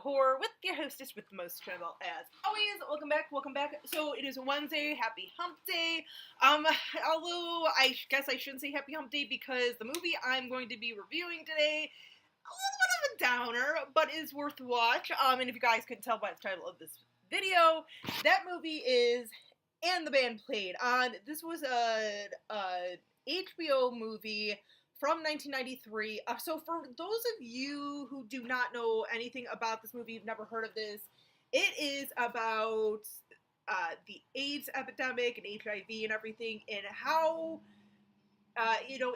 Horror with your hostess with the most trouble as always. Welcome back. So it is Wednesday, happy hump day. Although I guess I shouldn't say happy hump day because the movie I'm going to be reviewing today, a little bit of a downer, but is worth the watch. And if you guys couldn't tell by the title of this video, that movie is And the Band Played. This was a HBO movie from 1993. So for those of you who do not know anything about this movie, you've never heard of this, it is about the AIDS epidemic and HIV and everything, and how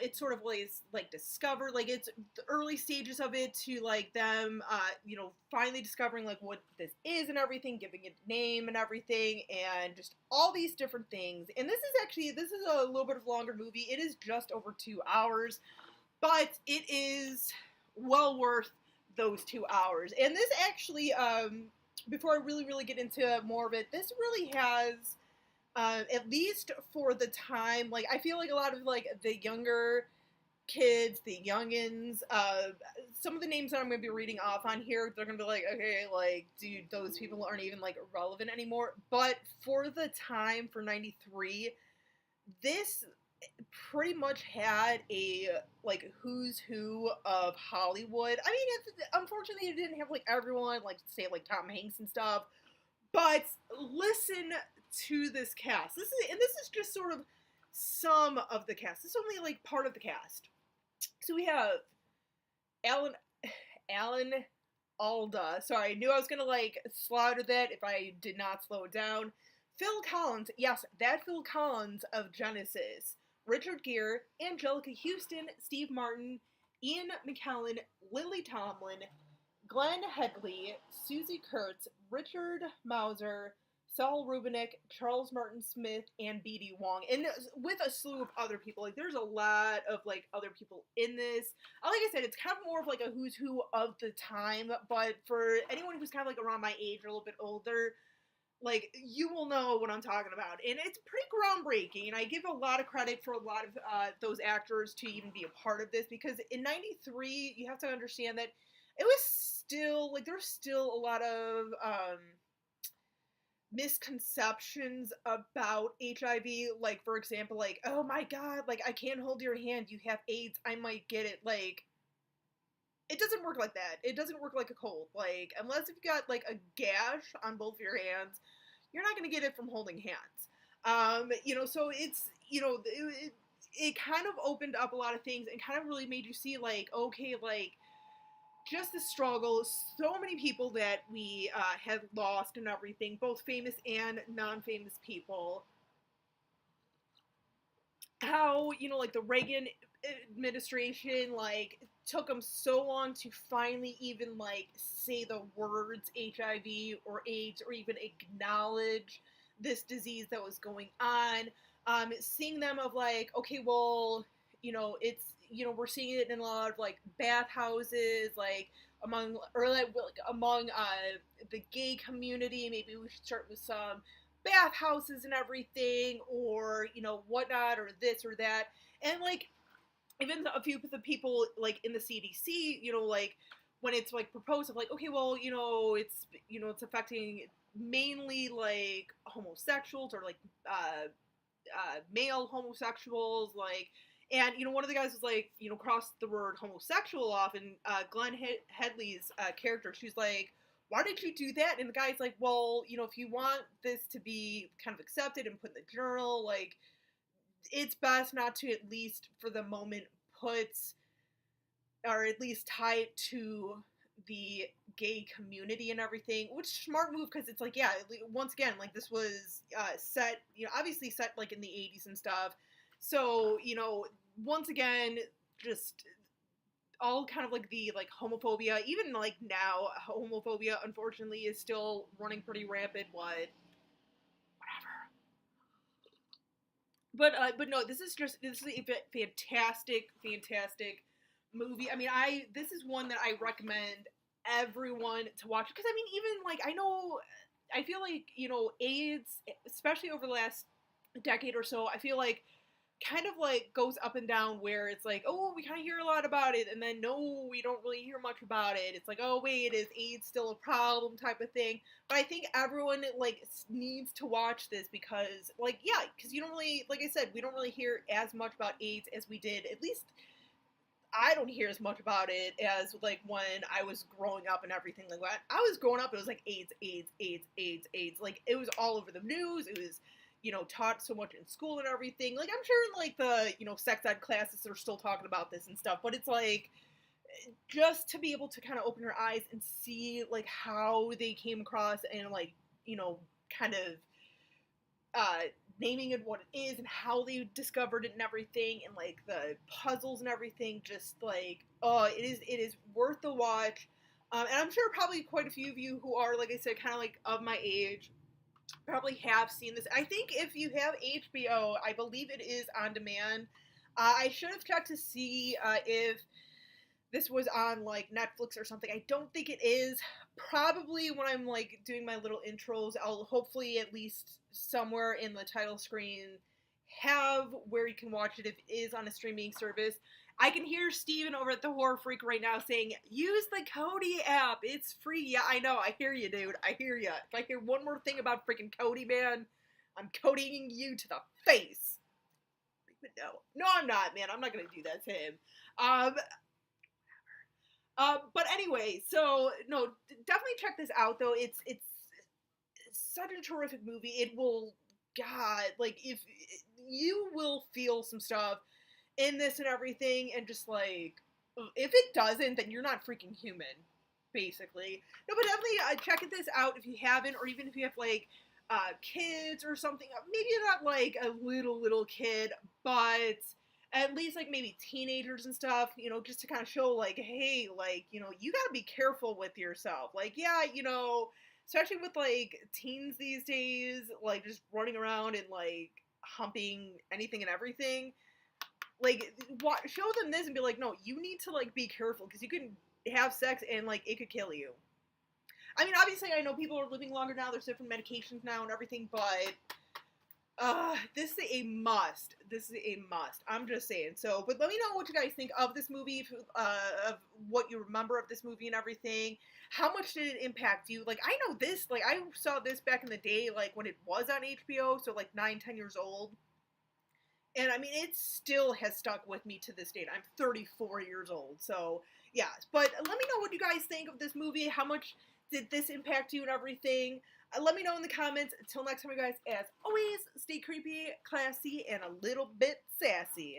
it sort of was like discovered, like it's the early stages of it to like them, finally discovering like what this is and everything, giving it a name and everything, and just all these different things. And this is a little bit of a longer movie. It is just over 2 hours, but it is well worth those 2 hours. And this actually, before I really get into more of it, this really has, at least for the time, like, I feel like a lot of, like, the younger kids, the youngins, some of the names that I'm going to be reading off on here, they're going to be like, okay, like, dude, those people aren't even, like, relevant anymore. But for the time, for 93, this pretty much had a, like, who's who of Hollywood. I mean, unfortunately, it didn't have, like, everyone, like, say, like, Tom Hanks and stuff. But listen to this cast. This is just sort of some of the cast. This is only like part of the cast. So we have Alan Alda. Sorry, I knew I was gonna like slaughter that if I did not slow it down. Phil Collins, yes, that Phil Collins of Genesis. Richard Gere, Angelica Houston, Steve Martin, Ian McKellen, Lily Tomlin, Glenn Headley, Susie Kurtz, Richard Mauser, Saul Rubinek, Charles Martin Smith, and B.D. Wong, and with a slew of other people. Like, there's a lot of, like, other people in this. Like I said, it's kind of more of, like, a who's who of the time, but for anyone who's kind of, like, around my age or a little bit older, like, you will know what I'm talking about. And it's pretty groundbreaking, and I give a lot of credit for a lot of those actors to even be a part of this, because in 93, you have to understand that it was still, like, there's still a lot of misconceptions about HIV, like, for example, like, oh my god, like, I can't hold your hand, you have AIDS, I might get it. Like, it doesn't work like that. It doesn't work like a cold. Like, unless if you got, like, a gash on both of your hands, you're not gonna get it from holding hands. So it's, it kind of opened up a lot of things and kind of really made you see, like, okay, like, just the struggle, so many people that we had lost and everything, both famous and non-famous people. How, like, the Reagan administration, like, took them so long to finally even, like, say the words HIV or AIDS or even acknowledge this disease that was going on. Seeing them of, like, okay, well, it's, we're seeing it in a lot of, like, bathhouses, like, among the gay community. Maybe we should start with some bathhouses and everything, or, whatnot, or this or that. And, like, even a few of the people, like, in the CDC, like, when it's, like, proposed of, like, okay, well, it's affecting mainly, like, homosexuals, or, like, male homosexuals, like. And, one of the guys was like, crossed the word homosexual off, and Glenn Headley's character, she's like, why did you do that? And the guy's like, well, if you want this to be kind of accepted and put in the journal, like, it's best not to, at least for the moment, or at least tie it to the gay community and everything, which is a smart move, because it's like, yeah, once again, like, this was set, obviously set, like, in the 80s and stuff. So, once again, just all kind of, like, the, like, homophobia, even, like, now, homophobia, unfortunately, is still running pretty rampant, whatever. But no, this is a fantastic movie. I mean, this is one that I recommend everyone to watch, because, I mean, even, like, I feel like, AIDS, especially over the last decade or so, I feel like kind of like goes up and down, where it's like, oh, we kind of hear a lot about it, and then no, we don't really hear much about it. It's like, oh wait, is AIDS still a problem type of thing. But I think everyone like needs to watch this because, like, yeah, because you don't really, like I said, we don't really hear as much about AIDS as we did. At least I don't hear as much about it as like when I was growing up and everything like that. I was growing up, it was like AIDS, AIDS, AIDS, AIDS, AIDS. Like it was all over the news. It was, taught so much in school and everything. Like I'm sure in like the, sex ed classes they're still talking about this and stuff. But it's like just to be able to kind of open your eyes and see like how they came across and like, kind of uh, naming it what it is and how they discovered it and everything and like the puzzles and everything, just like, oh, it is worth the watch. And I'm sure probably quite a few of you who are, like I said, kind of like of my age probably have seen this. I think if you have HBO, I believe it is on demand. I should have checked to see if this was on like Netflix or something. I don't think it is. Probably when I'm like doing my little intros, I'll hopefully at least somewhere in the title screen have where you can watch it if it is on a streaming service. I can hear Steven over at the Horror Freak right now saying, use the Cody app. It's free. Yeah, I know. I hear you, dude. I hear you. If I hear one more thing about freaking Cody, man, I'm codying you to the face. No, I'm not, man. I'm not going to do that to him. But anyway, so no, definitely check this out though. It's such a terrific movie. It will, God, like if you will feel some stuff in this and everything, and just like if it doesn't, then you're not freaking human, basically. No, but definitely check this out if you haven't, or even if you have like kids or something. Maybe not like a little kid, but at least like maybe teenagers and stuff, just to kind of show like, hey, like, you gotta be careful with yourself. Like, yeah, especially with like teens these days, like just running around and like humping anything and everything. Like, show them this and be like, no, you need to like be careful because you can have sex and like it could kill you. I mean, obviously, I know people are living longer now. There's different medications now and everything, but this is a must. This is a must. I'm just saying. So, but let me know what you guys think of this movie, of what you remember of this movie and everything. How much did it impact you? Like, I know this, like, I saw this back in the day, like, when it was on HBO, so, like, 9, 10 years old. And, I mean, it still has stuck with me to this date. I'm 34 years old, so, yeah. But let me know what you guys think of this movie. How much did this impact you and everything? Let me know in the comments. Until next time, you guys, as always, stay creepy, classy, and a little bit sassy.